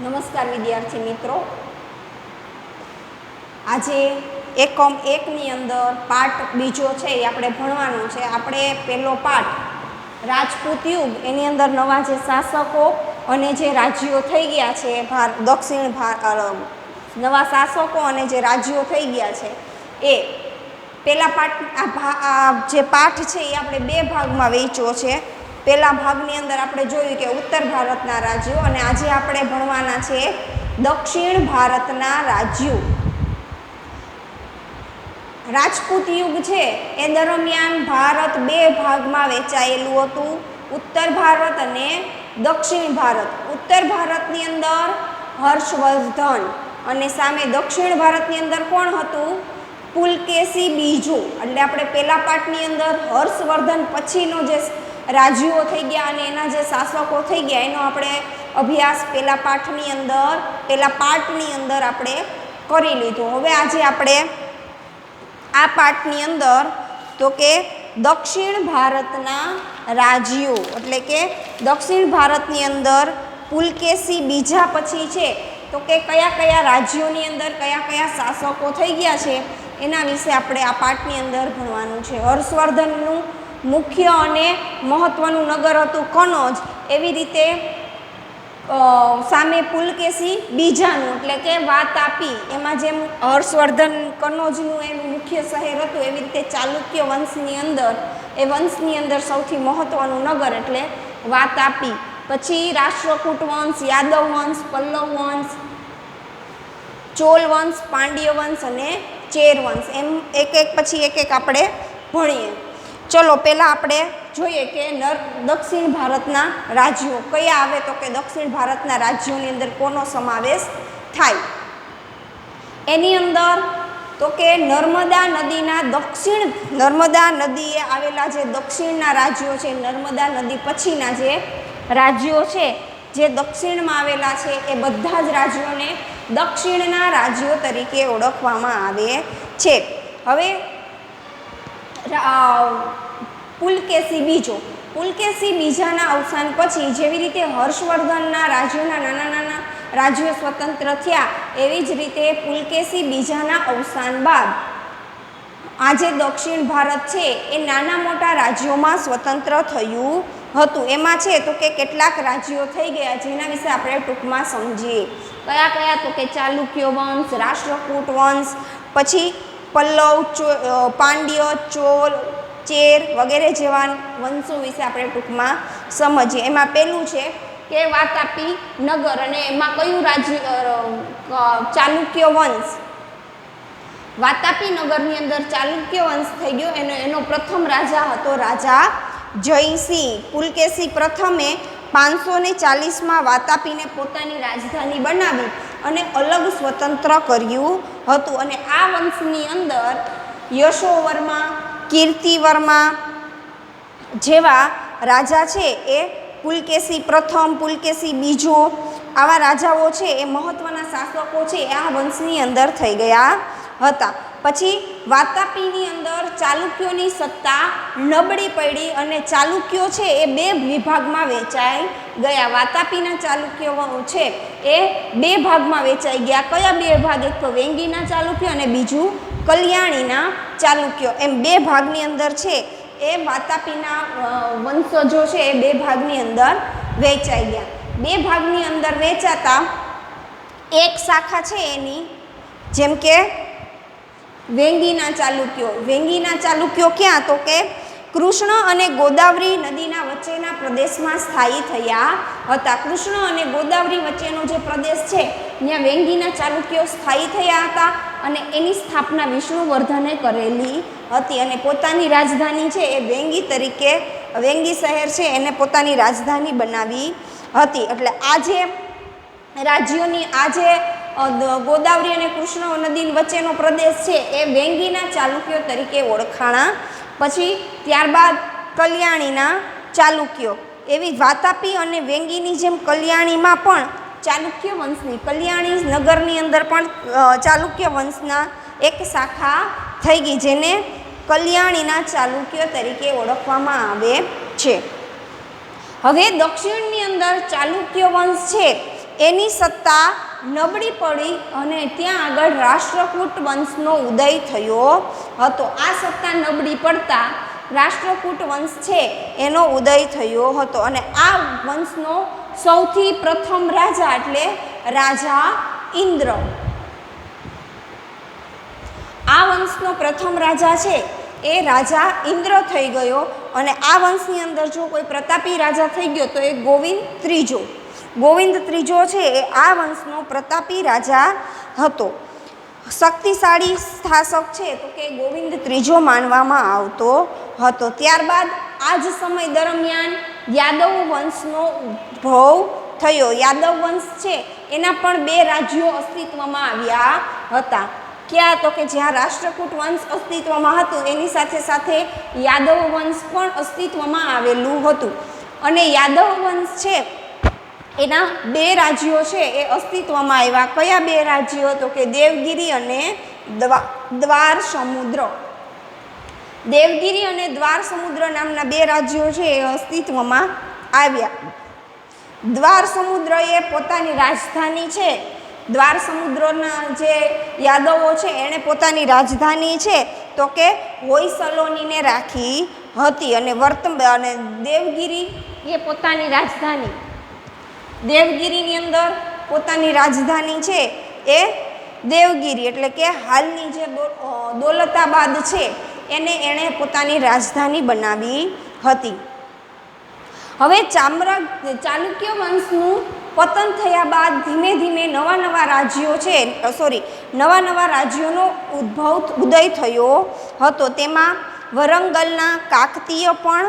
નમસ્કાર વિદ્યાર્થી મિત્રો, આજે એકમ 1 ની અંદર પાઠ બીજો છે એ આપણે ભણવાનો છે. આપણે પહેલો પાઠ રાજપૂત યુગ, એની અંદર નવા જે શાસકો અને જે રાજ્યો થઈ ગયા છે, નવા શાસકો અને જે રાજ્યો થઈ ગયા છે એ પહેલા પાઠ, જે પાઠ છે એ આપણે બે ભાગમાં વહેંચ્યો છે. પહેલા ભાગની અંદર આપણે જોયું કે ઉત્તર ભારતના રાજ્યો, અને આજે આપણે ભણવાના છે દક્ષિણ ભારતના રાજ્યો. રાજપૂત યુગ છે એ દરમિયાન ભારત બે ભાગમાં વહેંચાયેલું હતું, ઉત્તર ભારત અને દક્ષિણ ભારત. ઉત્તર ભારતની અંદર હર્ષવર્ધન અને સામે દક્ષિણ ભારતની અંદર કોણ હતું? પુલકેશી બીજો. એટલે આપણે પહેલા પાઠની અંદર હર્ષવર્ધન પછીનો જે રાજ્યો થઈ ગયા અને એના જે શાસકો થઈ ગયા એનો આપણે અભ્યાસ પહેલા પાઠની અંદર આપણે કરી લીધો. હવે આજે આપણે આ પાઠની અંદર તો કે દક્ષિણ ભારતના રાજ્યો, એટલે કે દક્ષિણ ભારતની અંદર પુલકેશી બીજા પછી છે તો કે કયા કયા રાજ્યોની અંદર કયા કયા શાસકો થઈ ગયા છે એના વિશે આપણે આ પાઠની અંદર ભણવાનું છે. હર્ષવર્ધનનું મુખ્ય અને મહત્વનું નગર હતું કનોજ, એવી રીતે સામે પુલકેશી બીજાનું એટલે કે વાતાપી, એમાં જેમ હર્ષવર્ધન કનોજનું એનું મુખ્ય શહેર હતું એવી રીતે ચાલુક્ય વંશની અંદર સૌથી મહત્વનું નગર એટલે વાતાપી. પછી રાષ્ટ્રકૂટ વંશ, યાદવ વંશ, પલ્લવ વંશ, ચોલ વંશ, પાંડ્ય વંશ અને ચેર વંશ, એમ એક પછી એક આપણે ભણીએ. ચલો પહેલાં આપણે જોઈએ કે દક્ષિણ ભારતના રાજ્યો કયા આવે, તો કે દક્ષિણ ભારતના રાજ્યોની અંદર કોનો સમાવેશ થાય એની અંદર તો કે નર્મદા નદીએ આવેલા જે દક્ષિણના રાજ્યો છે, નર્મદા નદી પછીના જે રાજ્યો છે જે દક્ષિણમાં આવેલા છે એ બધા જ રાજ્યોને દક્ષિણના રાજ્યો તરીકે ઓળખવામાં આવે છે. હવે પુલકેશી બીજાના અવસાન પછી જેવી રીતે હર્ષવર્ધનના રાજ્યોના નાના રાજ્યો સ્વતંત્ર થયા, એવી જ રીતે પુલકેશી બીજાના અવસાન બાદ આજે દક્ષિણ ભારત છે એ નાના મોટા રાજ્યોમાં સ્વતંત્ર થયું હતું. એમાં છે તો કે કેટલાક રાજ્યો થઈ ગયા જેના વિશે આપણે ટૂંકમાં સમજીએ. કયા કયા? તો કે ચાલુક્ય વંશ, રાષ્ટ્રકૂટ વંશ, પછી પલ્લવ, પાંડ્ય, ચોલ, ચેર વગેરે જેવા વંશો વિશે આપણે ટૂંકમાં સમજીએ. એમાં પહેલું છે કે વાતાપી નગર, અને એમાં કયું રાજ્ય? ચાલુક્ય વંશ. વાતાપી નગરની અંદર ચાલુક્ય વંશ થઈ ગયો. એનો પ્રથમ રાજા હતો રાજા જયસિંહ. પુલકેશી પ્રથમે 540માં વાતાપીને પોતાની રાજધાની બનાવી અને અલગ સ્વતંત્ર કર્યું હતું. અને આ વંશની અંદર યશોવર્મા, કીર્તિવર્મા જેવા રાજા છે એ પુલકેશી પ્રથમ, પુલકેશી બીજો, આવા રાજાઓ છે એ મહત્વના શાસકો છે એ આ વંશની અંદર થઈ ગયા હતા. પછી વાતાપીની અંદર ચાલુક્યોની સત્તા નબળી પડી અને ચાલુક્યો છે એ બે વિભાગમાં વેચાઈ ગયા. વાતાપીના ચાલુક્યો છે એ બે ભાગમાં વેચાઈ ગયા. કયા બે ભાગ? એક તો વેંગીના ચાલુક્યો અને બીજું કલ્યાણીના ચાલુક્યો. એમ બે ભાગની અંદર છે એ વાતાપીના વંશજો છે એ બે ભાગની અંદર વહેંચાઈ ગયા. બે ભાગની અંદર વહેંચાતા એક શાખા છે એની, જેમ કે વેંગીના ચાલુક્યો ક્યાં? તો કે કૃષ્ણ અને ગોદાવરી નદીના વચ્ચેના પ્રદેશમાં સ્થાયી થયા હતા. કૃષ્ણ અને ગોદાવરી વચ્ચેનો જે પ્રદેશ છે ત્યાં વેંગીના ચાલુક્યો સ્થાયી થયા હતા અને એની સ્થાપના વિષ્ણુવર્ધને કરેલી હતી અને પોતાની રાજધાની છે એ વેંગી શહેર છે એને પોતાની રાજધાની બનાવી હતી. એટલે આ જે રાજ્યોની ગોદાવરી અને કૃષ્ણ નદી વચ્ચેનો પ્રદેશ છે એ વેંગીના ચાલુક્યો તરીકે ઓળખાણા. પછી ત્યારબાદ કલ્યાણીના ચાલુક્યો. એવી વાતાપી અને વેંગીની જેમ કલ્યાણીમાં પણ ચાલુક્ય વંશની, કલ્યાણી નગરની અંદર પણ ચાલુક્ય વંશના એક શાખા થઈ ગઈ જેને કલ્યાણીના ચાલુક્ય તરીકે ઓળખવામાં આવે છે. હવે દક્ષિણની અંદર ચાલુક્ય વંશ છે એની સત્તા નબળી પડી અને ત્યાં આગળ રાષ્ટ્રકૂટ વંશનો ઉદય થયો હતો. આ સત્તા નબળી પડતા રાષ્ટ્રકૂટ વંશ છે એનો ઉદય થયો હતો અને આ વંશનો સૌથી પ્રથમ રાજા એટલે રાજા ઇન્દ્ર. આ વંશનો પ્રથમ રાજા છે એ રાજા ઇન્દ્ર થઈ ગયો અને આ વંશની અંદર જો કોઈ પ્રતાપી રાજા થઈ ગયો તો એ ગોવિંદ ત્રીજો. ગોવિંદ ત્રીજો છે એ આ વંશનો પ્રતાપી રાજા હતો. શક્તિશાળી શાસક છે તો કે ગોવિંદ ત્રીજો માનવામાં આવતો હતો. ત્યારબાદ આ જ સમય દરમિયાન યાદવ વંશનો ઉદ્ભવ થયો. યાદવ વંશ છે એના પણ 2 રાજ્યો અસ્તિત્વમાં આવ્યા હતા. ક્યાં? તો કે જ્યાં રાષ્ટ્રકૂટ વંશ અસ્તિત્વમાં હતું એની સાથે સાથે યાદવ વંશ પણ અસ્તિત્વમાં આવેલું હતું અને યાદવ વંશ છે એના 2 રાજ્યો છે એ અસ્તિત્વમાં આવ્યા. કયા 2 રાજ્યો? તો કે દેવગિરી અને દ્વાર સમુદ્ર. દેવગિરી અને દ્વાર સમુદ્ર નામના 2 રાજ્યો છે એ અસ્તિત્વમાં આવ્યા. દ્વાર સમુદ્ર એ પોતાની રાજધાની છે. દ્વાર સમુદ્રના જે યાદવો છે એણે પોતાની રાજધાની છે તો કે હોયસલોનીને રાખી હતી અને દેવગિરી એ પોતાની રાજધાની દેવગિરીની અંદર પોતાની રાજધાની છે એ દેવગિરી એટલે કે હાલની જે દોલતાબાદ છે એણે પોતાની રાજધાની બનાવી હતી. હવે ચાલુક્ય વંશનું પતન થયા બાદ ધીમે ધીમે નવા નવા રાજ્યોનો ઉદય થયો હતો. તેમાં વરંગલના કાકતીય પણ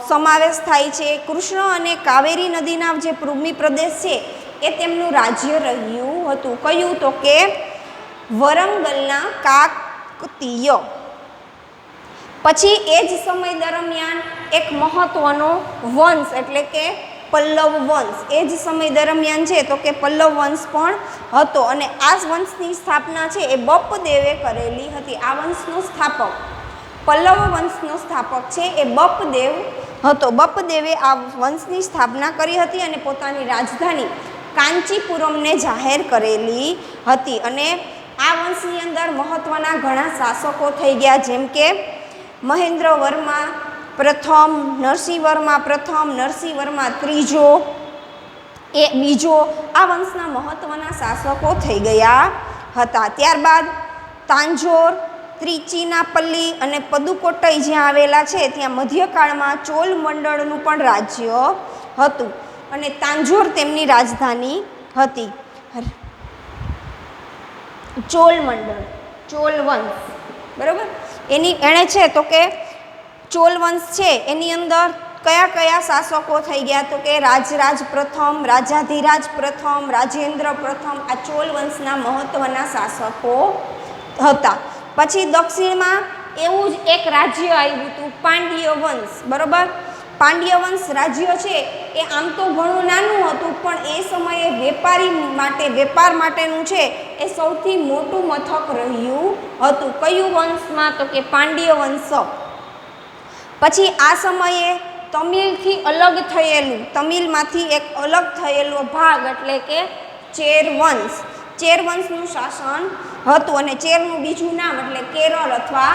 સમાવેશ થાય છે. કૃષ્ણ અને કાવેરી નદીના જે ભૂમિ પ્રદેશ છે એ તેમનું રાજ્ય રહ્યું હતું. કયું? તો કે વરંગલના કાકતીય. પછી એ જ સમય દરમિયાન એક મહત્વનો વંશ એટલે કે પલ્લવ વંશ એ જ સમય દરમિયાન છે તો કે પલ્લવ વંશ પણ હતો અને આ વંશની સ્થાપના છે એ બપદેવે કરેલી હતી. આ વંશનો સ્થાપક પલ્લવ વંશનો સ્થાપક છે એ બપદેવ હતો. બપદેવે આ વંશની સ્થાપના કરી હતી અને પોતાની રાજધાની કાંચીપુરમને જાહેર કરેલી હતી અને આ વંશની અંદર મહત્વના ઘણા શાસકો થઈ ગયા જેમ કે મહેન્દ્ર વર્મા પ્રથમ, નરસિંહ વર્મા પ્રથમ, નરસિંહ વર્મા ત્રીજો એ બીજો આ વંશના મહત્વના શાસકો થઈ ગયા હતા. ત્યારબાદ તાંજોર, ત્રિચિનાપલ્લી અને પદુકોટ્ટઈ જ્યાં આવેલા છે ત્યાં મધ્યકાળમાં ચોલ મંડળનું પણ રાજ્ય હતું અને તાંજોર તેમની રાજધાની હતી. ચોલ મંડળ, ચોલ વંશ, બરાબર. એણે છે તો કે ચોલ વંશ છે એની અંદર કયા કયા શાસકો થઈ ગયા? તો કે રાજરાજ પ્રથમ, રાજાધિરાજ પ્રથમ, રાજેન્દ્ર પ્રથમ આ ચોલ વંશના મહત્વના શાસકો હતા. પછી દક્ષિણમાં એવું જ એક રાજ્ય આવ્યું હતું પાંડ્ય વંશ, બરાબર. પાંડ્ય વંશ રાજ્ય છે એ આમ તો ઘણું નાનું હતું પણ એ સમયે વેપાર માટેનું છે એ સૌથી મોટું મથક રહ્યું હતું. કયું વંશમાં? તો કે પાંડ્ય વંશ. પછી આ સમયે તમિલમાંથી એક અલગ થયેલો ભાગ એટલે કે ચેર વંશનું શાસન હતું અને ચેરનું બીજું નામ એટલે કેરળ અથવા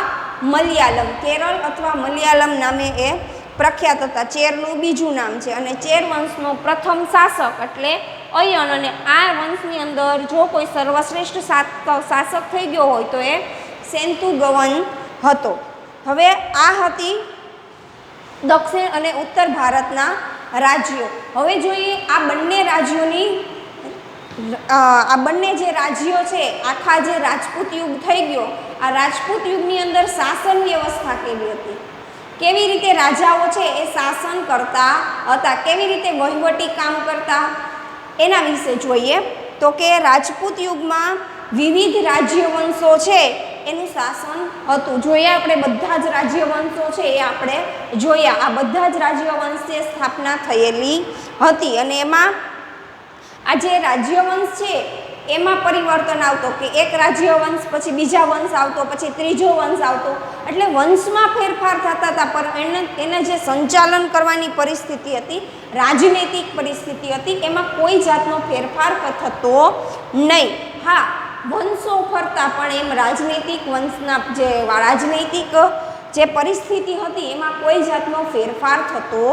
મલયાલમ નામે એ પ્રખ્યાત હતા. ચેરનું બીજું નામ છે અને ચેર વંશનો પ્રથમ શાસક એટલે અયન અને આ વંશની અંદર જો કોઈ સર્વશ્રેષ્ઠ શાસક થઈ ગયો હોય તો એ સેંતુગવન હતો. હવે આ હતી દક્ષિણ અને ઉત્તર ભારતના રાજ્યો. હવે જોઈએ આ બંને જે રાજ્યો છે આખા જે રાજપૂત યુગ થઈ ગયો આ રાજપૂત યુગની અંદર શાસન વ્યવસ્થા કેવી હતી, કેવી રીતે રાજાઓ છે એ શાસન કરતા હતા, કેવી રીતે વહીવટી કામ કરતા એના વિશે જોઈએ. તો કે રાજપૂત યુગમાં વિવિધ રાજ્યવંશો છે એનું શાસન હતું. જોઈએ આપણે બધા જ રાજ્યવંશો છે એ આપણે જોયા. આ બધા જ રાજ્યવંશની સ્થાપના થયેલી હતી અને એમાં આ જે રાજ્યવંશ છે એમાં પરિવર્તન આવતો કે એક રાજ્ય વંશ પછી બીજા વંશ આવતો, પછી ત્રીજો વંશ આવતો, એટલે વંશમાં ફેરફાર થતા હતા. પણ એને જે સંચાલન કરવાની પરિસ્થિતિ હતી, રાજનૈતિક પરિસ્થિતિ હતી, એમાં કોઈ જાતનો ફેરફાર થતો નહીં. હા, વંશો ફરતા પણ એમ રાજનૈતિક વંશના રાજનૈતિક જે પરિસ્થિતિ હતી એમાં કોઈ જાતનો ફેરફાર થતો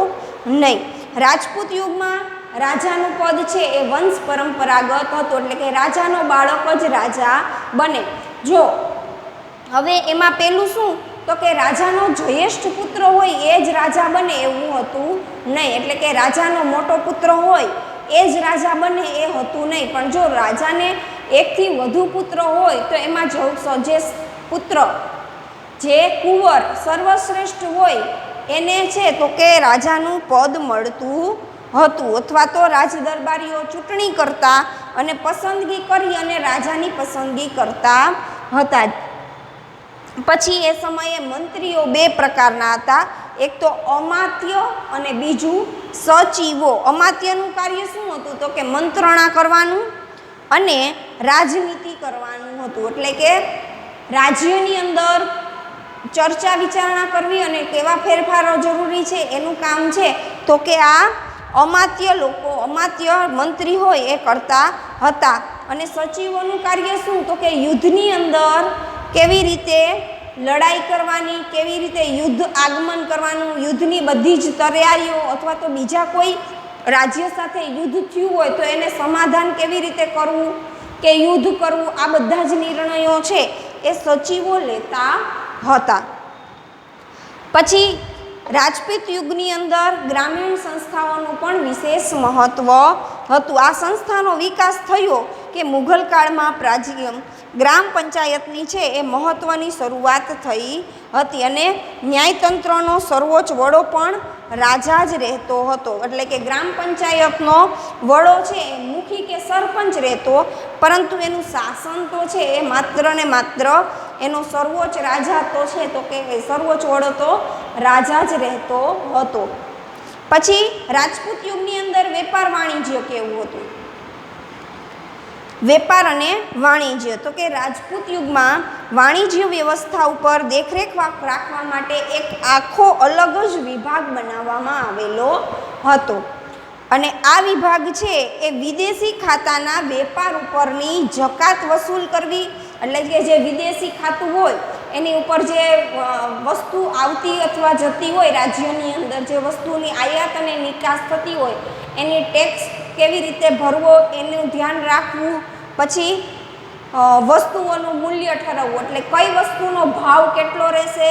નહીં. રાજપૂત યુગમાં રાજાનું પદ છે એ વંશ પરંપરાગત હતું, એટલે કે રાજાનો બાળક જ રાજા બને. જો હવે એમાં પેલું શું, તો કે રાજાનો જ્યેષ્ઠ પુત્ર હોય એ જ રાજા બને એવું હતું નહીં. એટલે કે રાજાનો મોટો પુત્ર હોય એ જ રાજા બને એ હતું નહીં. પણ જો રાજાને એકથી વધુ પુત્ર હોય તો એમાં જે પુત્ર જે કુંવર સર્વશ્રેષ્ઠ હોય એને છે તો કે રાજાનું પદ મળતું હતું, અથવા તો રાજ દરબારીઓ ચૂંટણી કરતા અને પસંદગી કરી અને રાજાની પસંદગી કરતા હતા. પછી એ સમયે મંત્રીઓ બે પ્રકારના હતા, એક તો અમાત્ય અને બીજું સચિવો. અમાત્યનું કાર્ય શું હતું, તો કે મંત્રણા કરવાનું અને રાજનીતિ કરવાનું હતું. એટલે કે રાજ્યની અંદર ચર્ચા વિચારણા કરવી અને કેવા ફેરફારો જરૂરી છે એનું કામ છે તો કે આ અમાત્ય લોકો, અમાત્ય મંત્રી હોય એ કરતા હતા. અને સચિવોનું કાર્ય શું, તો કે યુદ્ધની અંદર કેવી રીતે લડાઈ કરવાની, કેવી રીતે યુદ્ધ આગમન કરવાનું, યુદ્ધની બધી જ તૈયારીઓ, અથવા તો બીજા કોઈ રાજ્ય સાથે યુદ્ધ થયું હોય તો એને સમાધાન કેવી રીતે કરવું કે યુદ્ધ કરવું, આ બધા જ નિર્ણયો છે એ સચિવો લેતા હતા. પછી રાજપૂત યુગની અંદર ગ્રામીણ સંસ્થાઓનું પણ વિશેષ મહત્ત્વ હતું. આ સંસ્થાનો વિકાસ થયો કે મુઘલ કાળમાં ગ્રામ પંચાયતની છે એ મહત્ત્વની શરૂઆત થઈ હતી અને ન્યાયતંત્રનો સર્વોચ્ચ વડો પણ રાજા જ રહેતો હતો. એટલે કે ગ્રામ પંચાયતનો વડો છે એ મુખી કે સરપંચ રહેતો, પરંતુ એનું શાસન તો છે એ માત્ર ને માત્ર એનો સર્વોચ્ચ રાજા તો છે તો કે સર્વોચ્ચ વડો તો રાજા જ રહેતો હતો. પછી રાજપૂત યુગની અંદર વેપાર વાણિજ્ય કેવું હતું, વેપાર અને વાણિજ્ય, તો કે રાજપૂત યુગમાં વાણિજ્ય વ્યવસ્થા ઉપર દેખરેખ રાખવા માટે એક આખો અલગ જ વિભાગ બનાવવામાં આવેલો હતો. અને આ વિભાગ છે એ વિદેશી ખાતાના વેપાર ઉપરની જકાત વસૂલ કરવી, એટલે કે જે વિદેશી ખાતું હોય એની ઉપર જે વસ્તુ આવતી અથવા જતી હોય, રાજ્યની અંદર જે વસ્તુની આયાત અને નિકાસ થતી હોય એની ટેક્સ કેવી રીતે ભરવો એનું ધ્યાન રાખવું. પછી વસ્તુઓનું મૂલ્ય ઠરવવું, એટલે કઈ વસ્તુનો ભાવ કેટલો રહેશે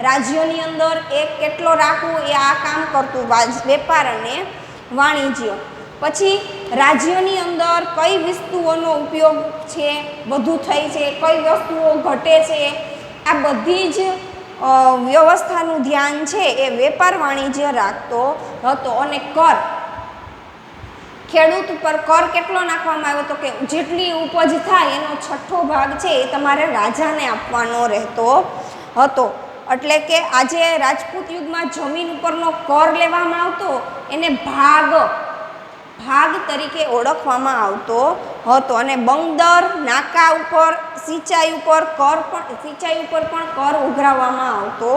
રાજ્યની અંદર એ કેટલો રાખવું, એ આ કામ કરતું વેપાર અને વાણિજ્ય. પછી રાજ્યની અંદર કઈ વસ્તુઓનો ઉપયોગ છે વધુ થઈ છે, કઈ વસ્તુઓ ઘટે છે, આ બધી જ વ્યવસ્થાનું ધ્યાન છે એ વેપાર વાણિજ્ય રાખતો હતો. અને કર, ખેડૂત ઉપર કર કેટલો નાખવામાં આવ્યો, તો કે જેટલી ઉપજ થાય એનો 6ઠ્ઠો ભાગ છે એ તમારે રાજાને આપવાનો રહેતો હતો. એટલે કે આજે રાજપૂત યુગમાં જમીન ઉપરનો કર લેવામાં આવતો એને ભાગ તરીકે ઓળખવામાં આવતો હતો. અને બંદર, નાકા ઉપર, સિંચાઈ ઉપર પણ કર ઉઘરાવવામાં આવતો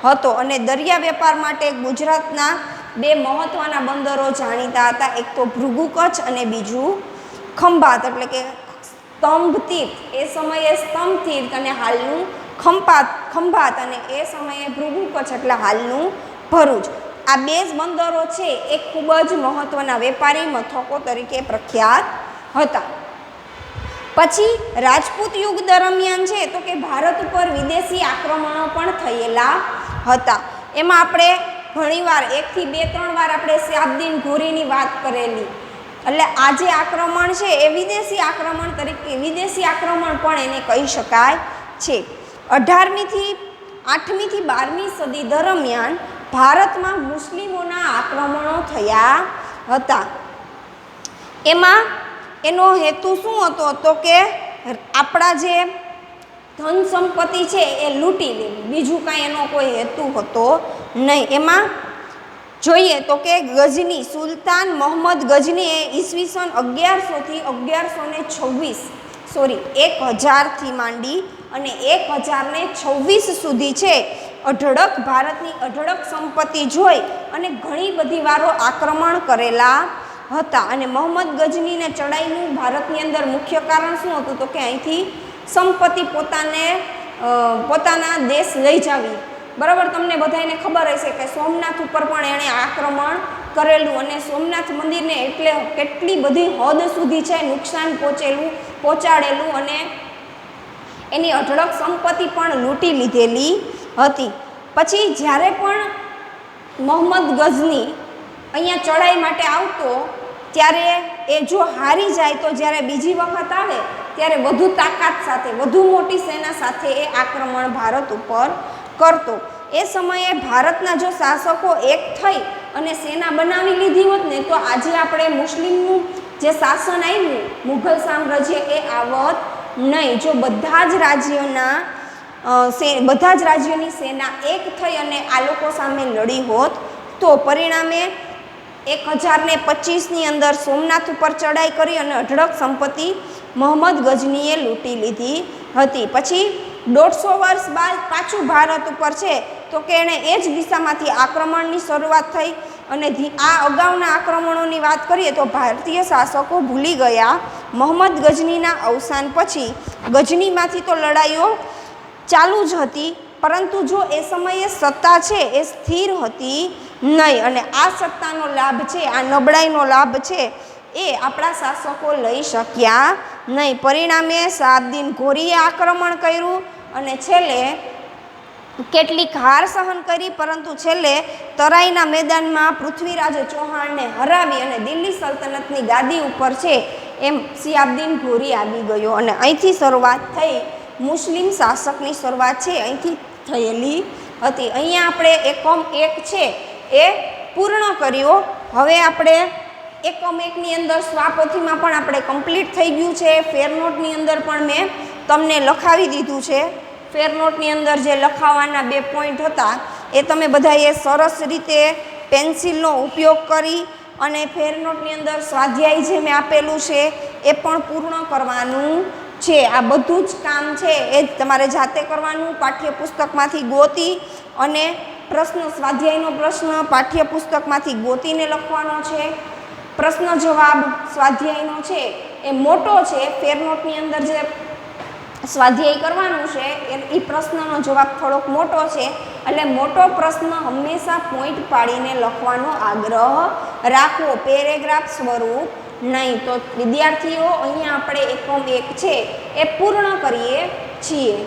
હતો. અને દરિયા વેપાર માટે ગુજરાતના બે મહત્ત્વના બંદરો જાણીતા હતા, એક તો ભૃગુ કચ્છ અને બીજું ખંભાત, એટલે કે સ્તંભ તીર્થ, એ સમયે સ્તંભ તીર્થ અને હાલનું ખંભાત, અને એ સમયે ભૃગુ કચ્છ એટલે હાલનું ભરૂચ. આ બે જ બંદરો છે એ ખૂબ જ મહત્ત્વના વેપારી મથકો તરીકે પ્રખ્યાત હતા. પછી રાજપૂત યુગ દરમિયાન છે તો કે ભારત ઉપર વિદેશી આક્રમણો પણ થયેલા હતા. એમાં આપણે ઘણીવાર 1 થી 2-3 વાર આપણે શાહબદીન ઘોરીની વાત કરેલી. એટલે આ જે આક્રમણ છે એ વિદેશી આક્રમણ તરીકે, વિદેશી આક્રમણ પણ એને કહી શકાય છે. 8મી થી 12મી સદી દરમિયાન ભારતમાં મુસ્લિમોના આક્રમણો થયા હતા. એમાં એનો હેતુ શું હતો, તો કે આપણા જે ધન સંપત્તિ છે એ લૂંટી લેવી, બીજું કાંઈ એનો કોઈ હેતુ હતો નહીં. એમાં જોઈએ તો કે ગજની સુલતાન મોહમ્મદ ગજનીએ ઈસવીસન 1100 થી 1000થી માંડી અને 1026 સુધી છે અઢળક ભારતની અઢળક સંપત્તિ જોઈ અને ઘણી બધી વારો આક્રમણ કરેલા હતા. અને મોહમ્મદ ગજનીને ચડાઈનું ભારતની અંદર મુખ્ય કારણ શું હતું તો કે અહીંથી સંપત્તિ પોતાના દેશ લઈ જાવી. બરાબર, તમને બધાને ખબર હશે કે સોમનાથ ઉપર પણ એણે આક્રમણ કરેલું અને સોમનાથ મંદિરને એટલે કેટલી બધી હદ સુધી છે નુકસાન પહોંચાડેલું અને એની અઢળક સંપત્તિ પણ લૂંટી લીધેલી હતી. પછી જ્યારે પણ મોહમ્મદ ગજની અહીંયા ચડાઈ માટે આવતો ત્યારે એ જો હારી જાય તો જ્યારે બીજી વખત આવે ત્યારે વધુ તાકાત સાથે વધુ મોટી સેના સાથે એ આક્રમણ ભારત ઉપર કરતો. એ સમયે ભારતના જો શાસકો એક થઈ અને સેના બનાવી લીધી હોત ને તો આજે આપણે મુસ્લિમનું જે શાસન આવ્યું મુઘલ સામ્રાજ્ય એ આવત નહીં. જો બધા જ રાજ્યોની સેના એક થઈ અને આ લોકો સામે લડી હોત તો પરિણામે 1025ની અંદર સોમનાથ ઉપર ચડાઈ કરી અને અઢળક સંપત્તિ મોહમ્મદ ગજનીએ લૂંટી લીધી હતી. પછી 150 વર્ષ બાદ પાછું ભારત ઉપર છે તો કે એણે એ જ દિશામાંથી આક્રમણની શરૂઆત થઈ અને આ અગાઉના આક્રમણોની વાત કરીએ તો ભારતીય શાસકો ભૂલી ગયા મોહમ્મદ ગજનીના અવસાન પછી ગજનીમાંથી તો લડાઈઓ ચાલુ જ હતી પરંતુ જો એ સમયે સત્તા છે એ સ્થિર હતી નહીં અને આ સત્તાનો લાભ છે આ નબળાઈનો લાભ છે એ આપણા શાસકો લઈ શક્યા નહીં. પરિણામે શાહબદીન ઘોરીએ આક્રમણ કર્યું અને છેલ્લે કેટલીક હાર સહન કરી પરંતુ છેલ્લે તરાઈના મેદાનમાં પૃથ્વીરાજ ચૌહાણને હરાવી અને દિલ્હી સલ્તનતની ગાદી ઉપર છે એમ શિહાબદીન ઘોરી આવી ગયો અને અહીંથી શરૂઆત થઈ મુસ્લિમ શાસકની શરૂઆત છે અહીંથી થયેલી હતી. અહીંયા આપણે એકમ 1 છે એ પૂર્ણ કર્યો. હવે આપણે એકમ 1ની અંદર સ્વાપોથીમાં પણ આપણે કમ્પ્લીટ થઈ ગયું છે. ફેરનોટની અંદર પણ મેં તમને લખાવી દીધું છે. ફેરનોટની અંદર જે લખાવવાના 2 પોઈન્ટ હતા એ તમે બધાએ સરસ રીતે પેન્સિલનો ઉપયોગ કરી અને ફેરનોટની અંદર સ્વાધ્યાય જે મેં આપેલું છે એ પણ પૂર્ણ કરવાનું છે. આ બધું જ કામ છે એ તમારે જાતે કરવાનું. પાઠ્યપુસ્તકમાંથી ગોતી અને પ્રશ્ન સ્વાધ્યાયનો પ્રશ્ન પાઠ્યપુસ્તકમાંથી ગોતીને લખવાનો છે. પ્રશ્ન જવાબ સ્વાધ્યાયનો છે એ મોટો છે. ફેરનોટની અંદર જે સ્વાધ્યાય કરવાનું છે એ પ્રશ્નનો જવાબ થોડોક મોટો છે એટલે મોટો પ્રશ્ન હંમેશા પોઈન્ટ પાડીને લખવાનો આગ્રહ રાખવો, પેરેગ્રાફ સ્વરૂપ નહીં. તો વિદ્યાર્થીઓ અહીંયા આપણે એકમ 1 છે એ પૂર્ણ કરીએ છીએ.